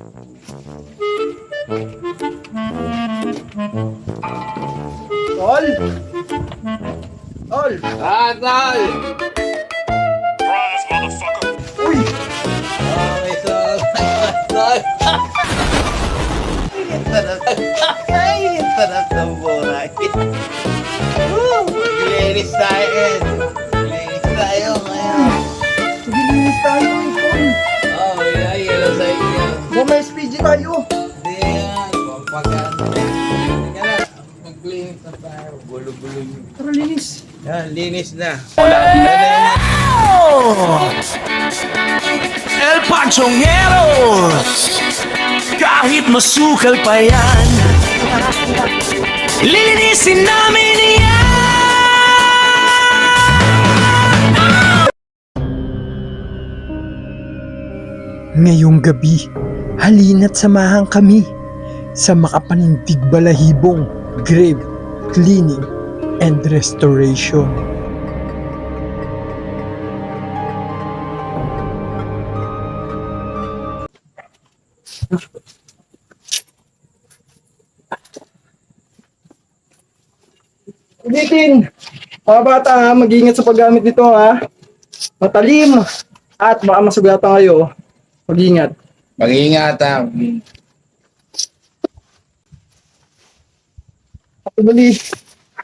Tol! Tol! Tol! Uy! Okay, tol. Tol! Kainit na ng buhay. Maglinis tayo. Maglinis tayo ngayon. Maglilinis tayo, Tol! Oh, may yelo sa inyo. Kung may SPG tayo! Hindi yan. Pampagano. Teka lang. Maglinis na tayo. Gulo-gulo nyo. Tara, linis! Yan, linis na. El Panchongeros, kahit masukal pa yan, lilinisin namin yan. Ngayong gabi, halina't samahan kami sa makapanindig balahibong grave cleaning and restoration. Ulitin! Mga bata ha, mag-iingat sa paggamit nito ha. Matalim at baka masugatan kayo. Mag-iingat. Mag-iingat ha.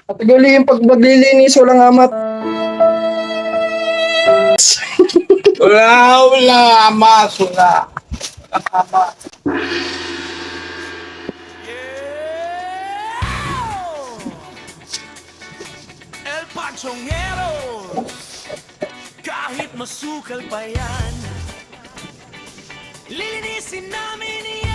Patuloy yung pag maglilinis, walang amat. Wala. Mas wala. El Panchongeros, kahit masukal pa yan, lilinisin namin yan.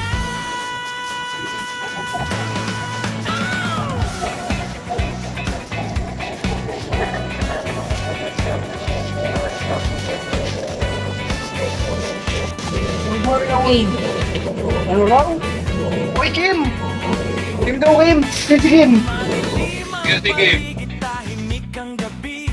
Ano lang? Uy, Kim! Kim daw, Kim! Sige, Kim! Paligid tahimik ang gabi,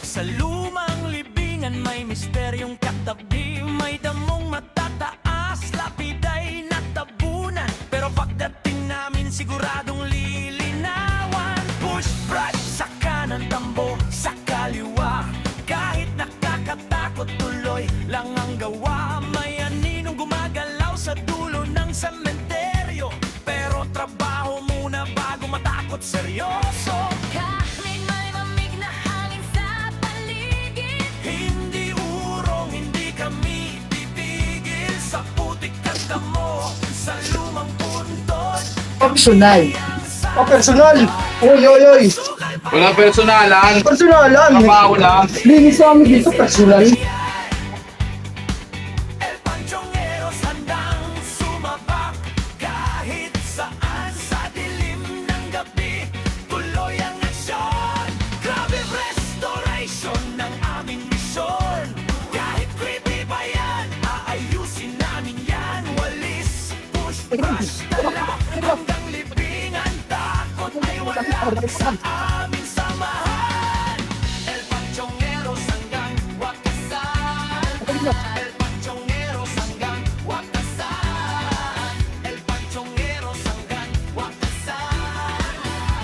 sa lumang libingan may misteryong katabi. May damong matataas, lapida'y natabunan, pero pagdating namin siguradong lilinawan. Push, brush, sa kanan, tambo, sa kaliwa, kahit nakakatakot tuloy lang ang gawa. May aninong gumagalaw sa dulo ng sementeryo, pero trabaho muna bago matakot seryoso. Kahit may mamig na hangin sa paligid, Hindi urong, hindi kami titigil sa putik at damo, sa lumang pundod. Personal! Personal! Uy, uy, uy! Walang personalan. Personalan! Trabaho lang. Linis sa amin dito, personal! El Panchongeros handang sumabak, kahit saan sa dilim ng gabi, tuloy ang aksyon. Grabe restoration ng aming misyon, kahit creepy pa yan, aayusin namin yan. Walis, push, brush, dala, hanggang libingan, takot ay wala sa aming samahan. El Panchongeros hanggang wakasan, El Panchongeros hanggang wakasan, El Panchongeros hanggang wakasan,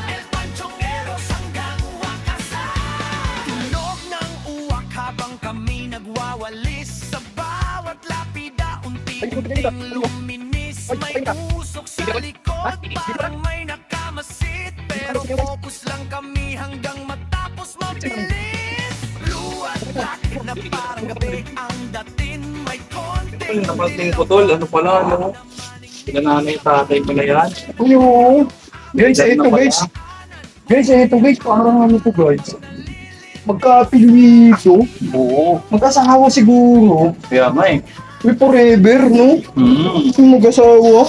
El Panchongeros hanggang wakasan. Tunog ng uwak habang kami nagwawalis, sa bawat lapida unti-unting luminis. May usok sa likod, parang may nakamasid, pero focus lang kami hanggang matapos mabilis. Blue at black na parang gabi ang datin, may konting Napansin ko tol, ano pala, ano? Sila nanay, tatay pala yan. Uy, oo! Guys, ito guys! Guys, ito guys! Parang ano to guys? Magkapilito? Oo, Mag-asawa siguro? kaya nga eh. May forever, no? Yung mag-asawa?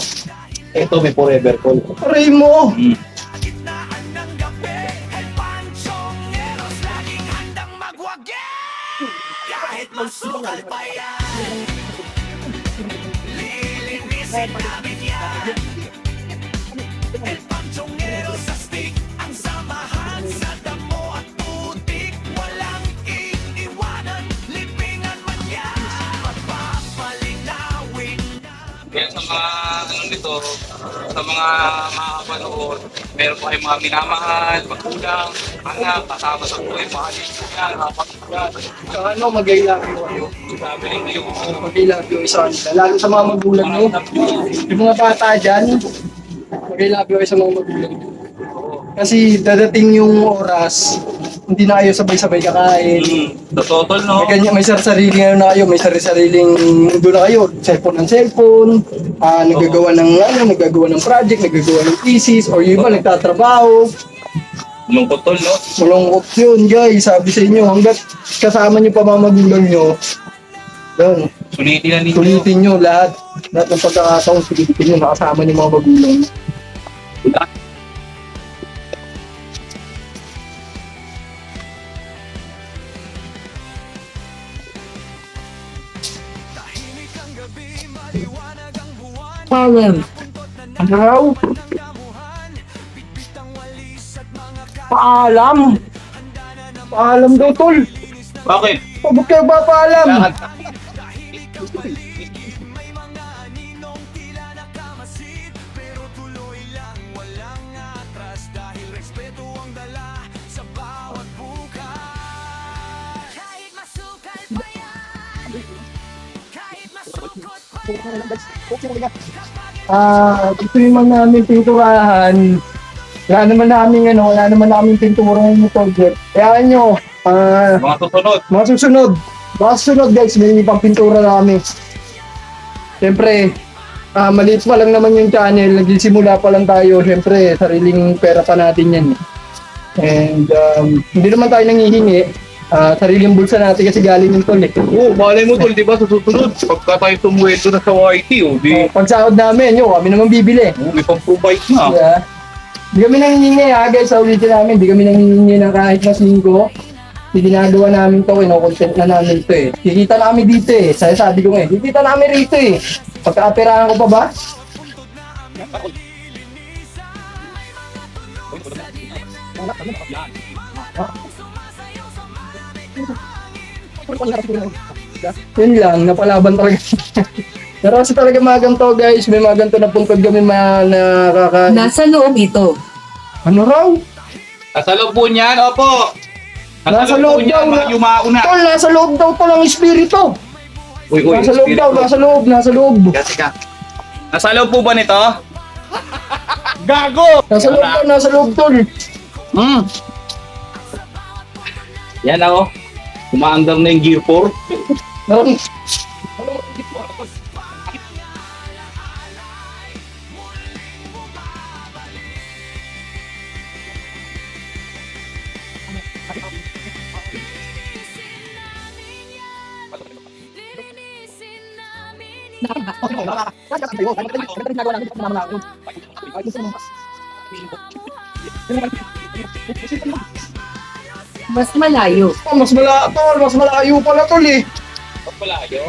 Ito may forever call. Aray mo! gitnaan ng gabi. El Panchongeros laging handang magwagi, kahit magsukal pa yan, lilinisin namin yan. El Panchongeros sa stick, ang samahan sa damo at putik, walang iiwanan, libingan man yan. Papalinawin namin Kaya sa mga ano nito, sa mga makakapanood, meron po kayong mga minamahal, magulang, anak, kasama sa buhay, mga kaibigan, kapatid. So ano, mag-i-love you kayo. Sabi rin kayo, Mag-i-love you isa nila. Lalo sa mga magulang nyo. Yung mga bata dyan, mag-i-love you kayo sa mga magulang nyo. Kasi dadating yung oras, hindi na kayo sabay-sabay kakain. sa total, no? May ganyan, may sarili na kayo, may sariling mundo na kayo. Cellphone ng cellphone, naggagawa ng project, naggagawa ng thesis, or yung iba nagtatrabaho. Lungkot tol, no? Malungkot yun, guys. Sabi sa inyo, hanggat kasama nyo pa mga magulang nyo, yun, Sulitin na ninyo. sulitin nyo lahat. Lahat ng pagkakataon, sulitin nyo, nakasama nyo mga magulang nyo. Paalam. Araw? Paalam? Paalam daw, tol. Bakit? Pabot kayo ba paalam? Bakit? Kahit masukal pa yan, kahit masukot pa Gusto naman namin pinturahan. Wala naman namin pintura ng project. Kaya nyo, Mga susunod. mga susunod guys, may ibang pintura namin. Siyempre, maliit pa lang naman yung channel, nagsisimula pa lang tayo. Siyempre, sariling pera pa natin yan. And hindi naman tayo nangihingi. Sariling bulsa natin kasi galing yung tol eh. Oo, malay mo tol, di ba sa susunod, pagka tayo tumuwento na sa YT, di, Pag sahod namin, kami naman bibili. may pang-provide na. Yeah. Hindi kami nangihingi guys, sa ulitin namin, hindi kami nangihingi ng kahit na 5. Hindi ginagawa namin to, content na namin to eh. Kikita na kami dito eh, sabi ko nga eh, kikita namin rito eh. Pagka-aperahan ko pa ba? Yun lang, napalaban talaga. Pero kasi talaga mga ganito guys, may mga ganito na puntod kami nakaka... Nasa loob ito. Ano raw? Nasa loob po niyan, opo. Nasa loob po niyan, daw mga yumauna. Tol, nasa loob daw to ng espiritu. Uy, Nasa loob daw, nasa loob. Teka. Nasa loob po ba nito? Nasa loob tol. Yan ako. Umaandar na yung gear 4. Naroon. lilinisin namin Mas malayo. Mas malayo pala tol eh. Pagpalayo.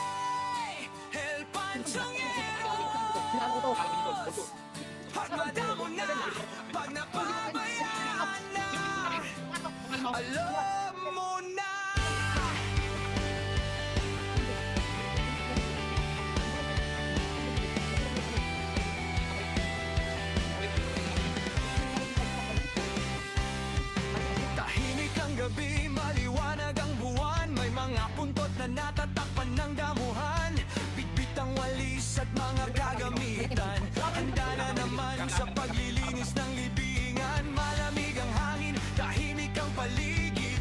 El Panchangero, hagdan mo na pag napabayaan na, alam mo na. Tahimik ang gabi, maliwanag ang buwan, may mga puntot na natatakpan ng damuhan, bitbit ang walis at mga kagamitan, handa na naman sa paglilinis ng libingan, malamig ang hangin, tahimik ang paligid.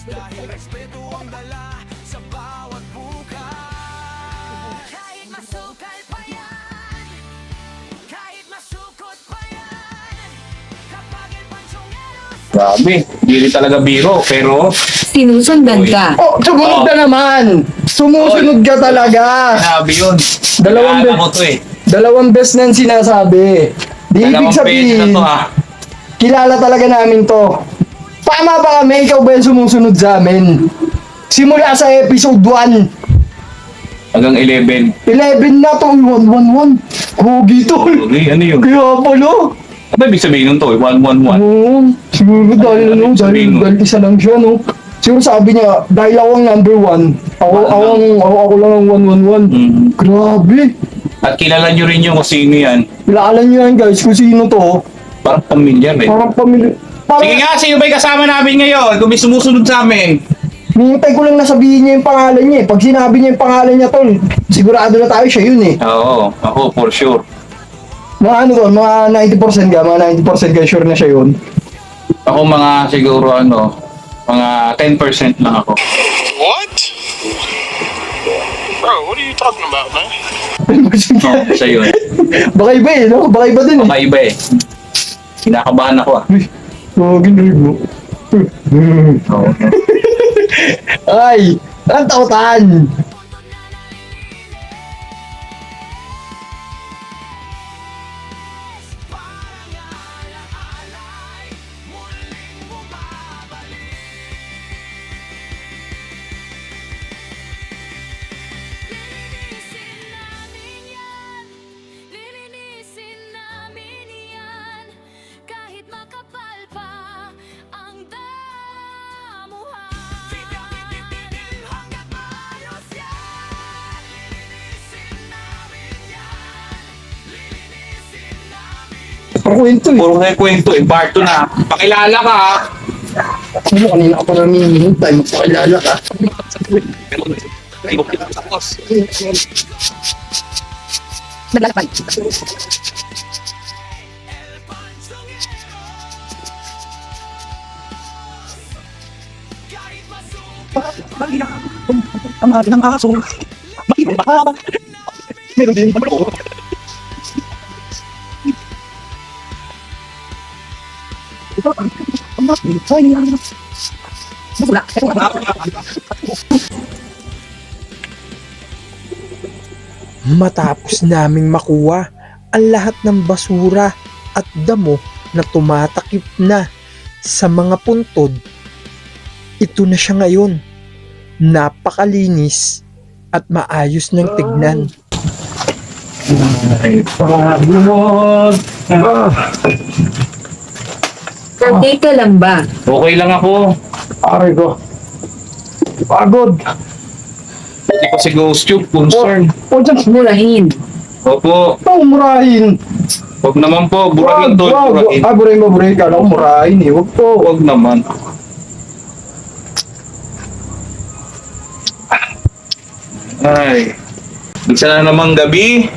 Dahil respeto ang dala sa bawat bukas. Kahit masukal pa yan, kahit masukot pa yan, kapag el pansyongeros Grabe, hindi rin talaga biro, pero Sinusundan ka. Oh, sumunod na naman! Sumusunod ka talaga! grabe yun. Dalawang Naalala ko to eh. Dalawang beses na sinasabi. Di ibig Dalawang beses na sabihin, to ah. kilala talaga namin to. Tama ba kami? Ikaw ba yung sumusunod sa amin? Simula sa episode 1, Hanggang 11. 11 na to, 111. Hugi to. Okay, ano yun? Kaya pala. Ano ibig sabihin nun to? 111. Oo, siguro dahil ano, Sabihin mo. dahil isa lang siya, no? Siguro sabi niya, dahil ako ang number 1, ako lang ang 111. Mm. Grabe. At kilala nyo rin yung kung sino yan. Kilala niyo yan guys, kung sino to. Parang pamilyar eh. Parang pamilya. Parang, Sige nga, sino ba yung kasama namin ngayon? Kung may sumusunod sa amin. hinihintay ko lang na sabihin niya yung pangalan niya eh. Pag sinabi niya yung pangalan niya tol, sigurado na tayo siya yun eh. Oo, ako for sure. Mga ano tol, mga 90% ka, mga 90% ka sure na siya yun. Ako mga siguro ano, mga 10% lang ako. What? Bro, what are you talking about, man? Oo, siya yun. Baka iba eh, no? Baka iba din eh. Kakaiba eh. Kinakabahan ako ah. Uy, ginrig mo. Oo. Ay, ang tautan. lilinisin namin yan, kahit makapal pa ang damuhan. Hanggat maayos yan, lilinisin namin yan, lilinisin namin. Ang kwento eh. Puro na yung kwento eh. Part 2 na. Pakilala ka ah. Ano, kanina ka pa namin hinihintay, magpakilala ka. Naglalakbay. Ang akin ng aso. Bakit ba? Meron din naman ako. Masula. Matapos naming makuha ang lahat ng basura at damo na tumatakip na sa mga puntod, ito na siya ngayon. Napakalinis at maayos ng tignan. Okay ka lang ba? Okay lang ako. Aray ko. Pagod. Hindi ko si Ghost Tube concern. O, dyan. Murahin. Opo. Ito, murahin. Huwag naman po. Burahin tol. Burahin. Ah, burahin mo, burahin ka. Alam ko, murahin eh. Huwag po. Huwag naman. Ay. Isa na namang gabi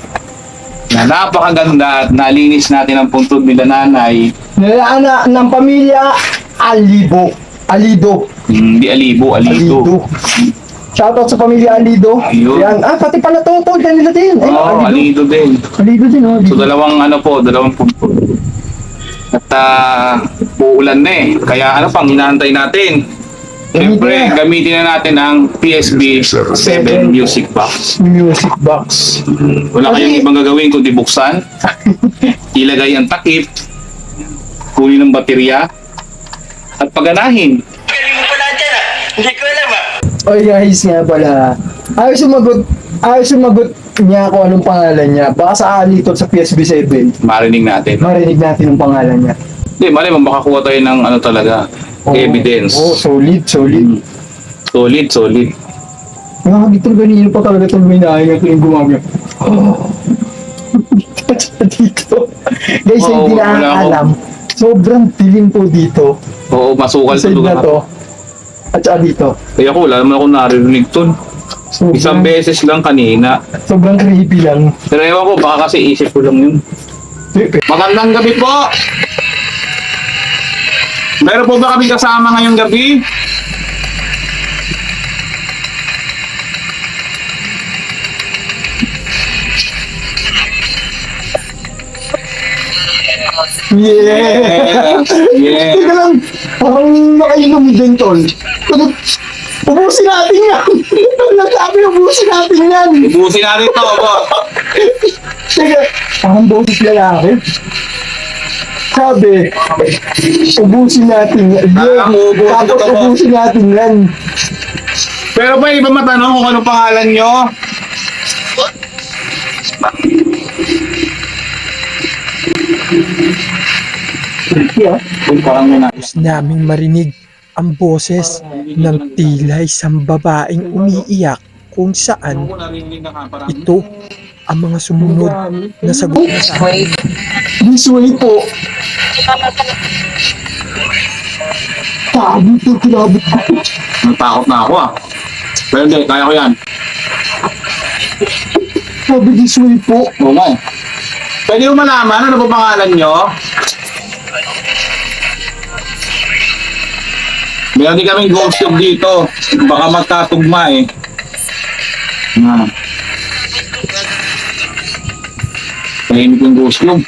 na napakaganda at nalinis natin ang puntod nila nanay. Nilaan na ng pamilya Alibo. Alido. Hindi alibo, alido. Alido. Shoutout sa pamilya Alido. Ayun. Yan. Ah, pati pala to. Nila din. Ayun, Oo, alido din. Alido din, oh. So dalawang ano po, dalawang puntod. At uulan na eh. Kaya ano pang hinaantay natin? Siyempre, gamitin na natin ang PSB 7 Music Box. Music box. Wala kayong ibang gagawin kundi buksan, ilagay ang takip, kunin ng baterya, at paganahin. Oy guys, nga pala. Ayos sumagot niya kung anong pangalan niya. Baka sa alito sa PSB 7. Marinig natin. Marinig natin ang pangalan niya. Hindi, mali mo makakuha tayo ng ano talaga, evidence. Oh, solid. Solid, solid. Nakakita ganito pa talaga itong minahin at yung gumagay. Dito. Guys, Oo, hindi wala nakakalam. Sobrang dilim po dito. Oo, masukal Sa sa na lugar. to. At saka dito. Kaya ako, wala naman ako naririnig to. Isang beses lang kanina. Sobrang creepy lang. Pero ewan ko, baka kasi isip ko lang yun. Magandang gabi po! Meron po ba kami kasama ngayong gabi? Yeah! Yeah. Teka lang, parang nakainom din, tol. Ubusin natin yan! Nagsabi, ubusin natin yan! Ubusin natin to, boss. Teka, parang boses lalaki. Sabi, ubusin natin yan. Ah, ubusin Tapos to, boss. ubusin natin yan. Pero pa iba matanong kung ano pangalan nyo? Yeah. Kung parang may na. Tapos naming marinig ang boses ng tila isang babaeng umiiyak kung saan Narinig na ka, parang ito ang mga sumunod na sagot na sa akin. This way po. Sabi ko, kilabot ko. natakot na ako ah. Pero hindi, kaya ko yan. Sabi, this way po. Oo nga eh. Pwede mo malaman ano ba pangalan nyo? Meron din kaming ghost tube dito. Baka magkatugma eh. Na. Tahimik yung ghost tube.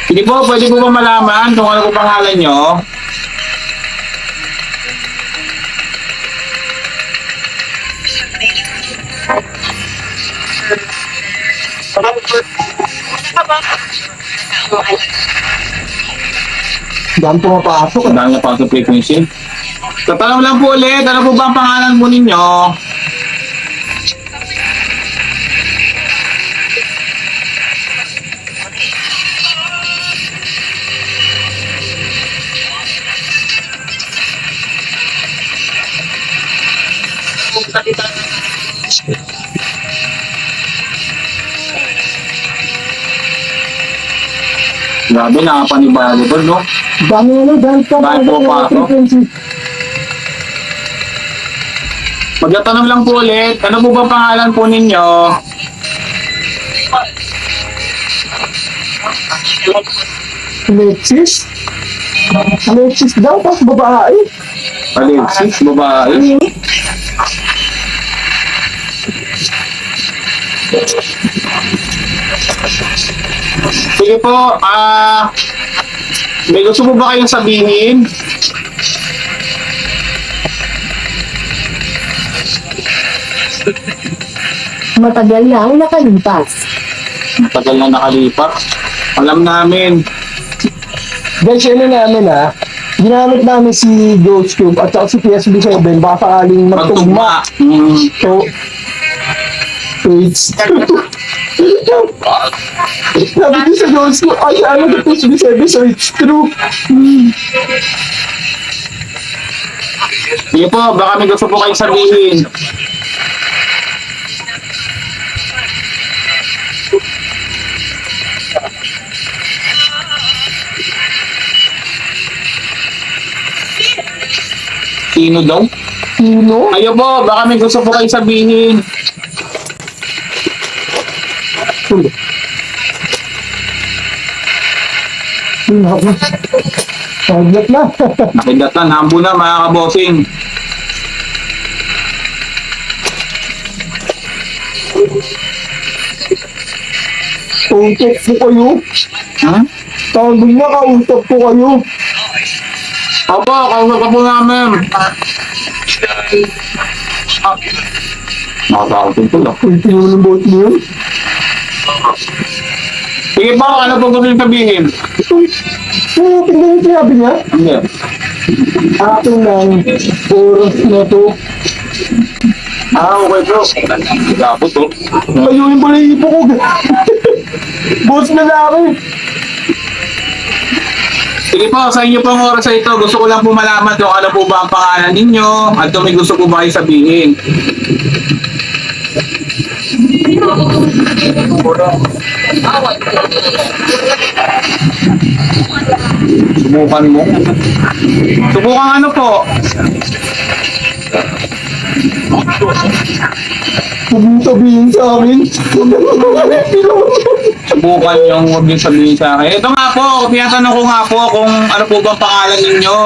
Hindi po, pwede po ba malaman kung ano po pangalan nyo? Dami pumapasok. Ang dami na pa sa frequency. Tatanong lang po ulit, ano po ba ang pangalan po ninyo? Grabe, nakapanibago to, no? Dami dahil pa. Dahil pumapasok. Frequency. Magtatanong lang po ulit, ano po ba ang pangalan po ninyo? Alexis? Alexis daw, tapos babae. Alexis, babae. Sige po, may gusto po ba kayong sabihin? Matagal na ang nakalipas. Matagal na nakalipas. Alam namin. Guys, ano namin ha? Ginamit namin si Ghost Cube at saka si PSB7 baka sakaling magtugma. Magtugma. So, it's... Sabi ko sa Ghost Cube, ay ano the PSB7, so it's true. Sige po, baka may gusto po kayong sabihin. Sino daw? Sino? Ayo po, baka may gusto po kayong sabihin. Sagat na. Nakindatan, hambo na mga kabosing. Kausap ko kayo. Ha? Tawag na, kausap ko kayo. Opo, kausap ka po namin. Nakatakot yung pula. Kung sino ng boss niyo. Sige po, ano po gusto yung sabihin? Tingnan yung sinabi niya. Hindi. Akin ng oras na to. Okay bro. Gabot to. Kayo yung balahipo ko. Boss na namin. Sige po, sa inyo pong oras na ito, gusto ko lang po malaman kung ano po ba ang pangalan ninyo at kung may gusto po ba kayo sabihin. Subukan mo. Subukan ano po? Sabihin sa amin. Subukan yung huwag niyo sabihin sa akin. Ito nga po, tinatanong ko nga po kung ano po ba ang pangalan ninyo.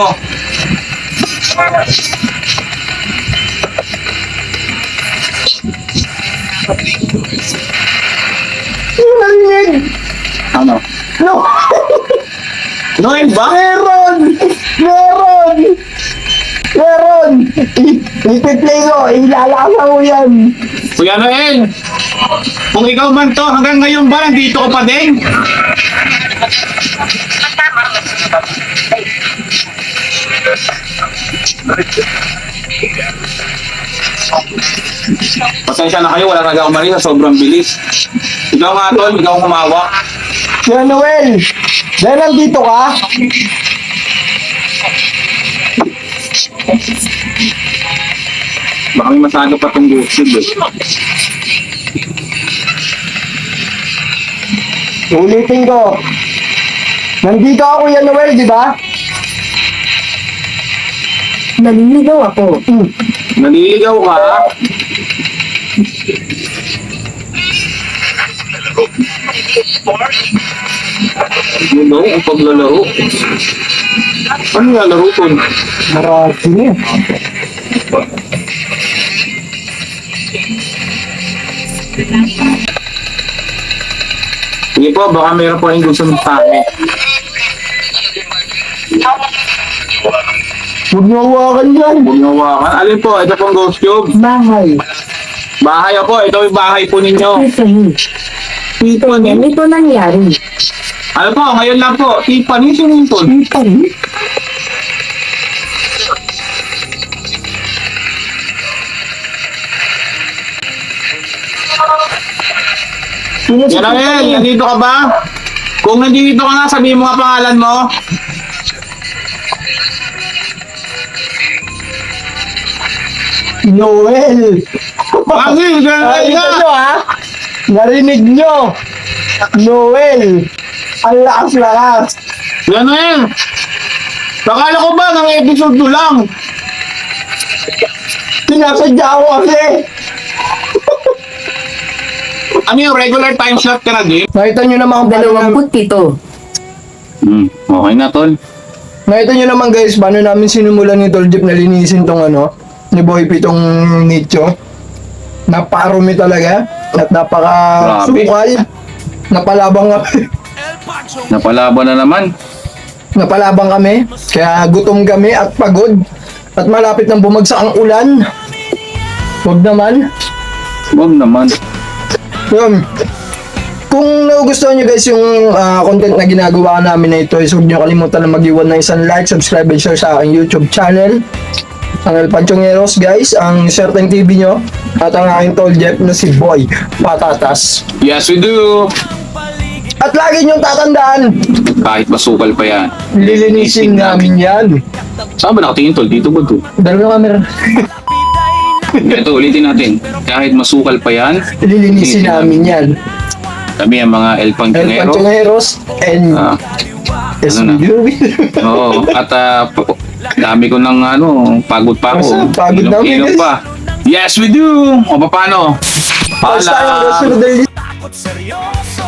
Yung narinig! Ano? No! Noel ba? Meron! Meron! Meron! I-play ko, ilalasa mo yan. Kuya Noel, kung ikaw man to, hanggang ngayon ba nandito ka pa din? Pasensya na kayo, wala talaga akong mali sa sobrang bilis. Ikaw nga tol, ikaw ang humawak. Kuya Noel, dahil nandito ka, Baka may masyado pa itong gusib eh. ulitin ko. Nandito ako, Kuya Noel, di ba? Naliligaw ako. Naliligaw ka? You know, ang paglalaro. Ano nga laro ko? Marami niya. Sige po, baka mayroon po kayong gusto ng tayo. Huwag niyo hawakan yan. Huwag niyo hawakan. Alin po, ito pong ghost cube. Bahay. Bahay ako, ito yung bahay po ninyo. Tiffany. Tiffany. Ganito nangyari. Ano po, ngayon lang po. Tiffany, sino yun po? Tiffany? Yan na yan, nandito ka ba? Kung nandito ka nga, sabihin mo nga pangalan mo. Noel! Bakit? Nakita nyo ha? Narinig nyo! Noel! Ang lakas-lakas! Yan na yan. Akala ko ba ng episode 2 lang? Sinasadya ako kasi! Ano yung regular time slot ka na din? Nakita nyo naman kung paano 27. Okay na, tol. Nakita nyo naman guys, paano namin sinumulan ni Tol Jeep na linisin tong ano, ni Boy P tong nicho. Napakarumi talaga, at napaka-sukal. Napalabang kami. Napalaban na naman. Napalabang kami, kaya gutom kami at pagod. At malapit nang bumagsak ang ulan. Huwag naman. Huwag naman. Yun. Kung nagugustuhan nyo guys yung content na ginagawa namin na ito, huwag nyo kalimutan na mag-iwan ng isang like, subscribe, and share sa aking YouTube channel. Ang El Panchongeros guys, ang Certain TV nyo, at ang aking Tol Jeff na si Boy Patatas. Yes, we do. At lagi nyong tatandaan, Kahit masukal pa yan. lilinisin namin yan. Saan ba nakatingin, tol? Dito ba to? Dalawa camera. Ito, ulitin natin. Kahit masukal pa yan, Lilinisin namin yan. kami ang mga El El Panchonero. Panchongeros and Ah, SUV. oo. At dami ko ng pagod pa ako. Pagod namin, Ilong-ilong guys. pa. Yes, we do. O paano? First time, Paalam. gusto ko dahil Takot seryoso